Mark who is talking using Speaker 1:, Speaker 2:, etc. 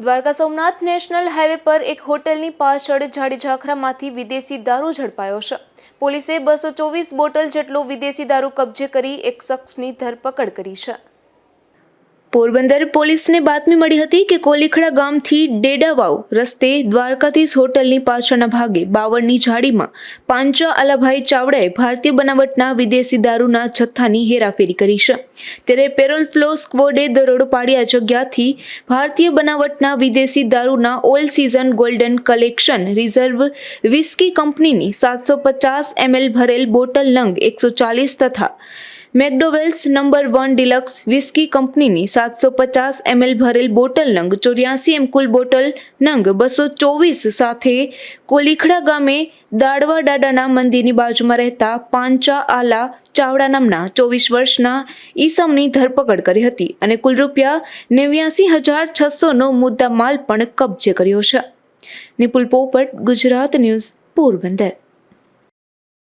Speaker 1: Dwarka Somnath national highway પર એક હોટલની પાછળ ઝાડી ઝાખરામાંથી વિદેશી દારૂ ઝડપાયો છે। પોલીસે 224 બોટલ જેટલો વિદેશી દારૂ કબજે કરી એક શખ્સની ધરપકડ કરી છે। પોરબંદર પોલીસને બાતમી મળી હતી કે કોલીખડા ગામથી ડેડાવાવ રસ્તે દ્વારકાધીશ હોટલની પાછળના ભાગે બાવળની ઝાડીમાં પાંચા આલાભાઈ ચાવડાએ ભારતીય બનાવટના વિદેશી દારૂના જથ્થાની હેરાફેરી કરી છે। ત્યારે પેરોલ ફ્લો સ્ક્વોડે દરોડો પાડી આ જગ્યાથી ભારતીય બનાવટના વિદેશી દારૂના all season golden collection reserve whisky કંપનીની 750 ml ભરેલ બોટલ નંગ 140 તથા મેકડોવેલ્સ નંબર 1 ડિલક્સ વિસ્કી કંપનીની 750 ml ભરેલ બોટલ નંગ 84 એમ કુલ બોટલ નંગ 224 સાથે કોલીખડા ગામે દાડવા દાદાના મંદિરની બાજુમાં રહેતા પાંચા આલા ચાવડા નામના 24 વર્ષના ઈસમની ધરપકડ કરી હતી અને કુલ ₹89,600નો મુદ્દા માલ પણ કબજે કર્યો છે। નિપુલ પોપટ, ગુજરાત ન્યૂઝ, પોરબંદર।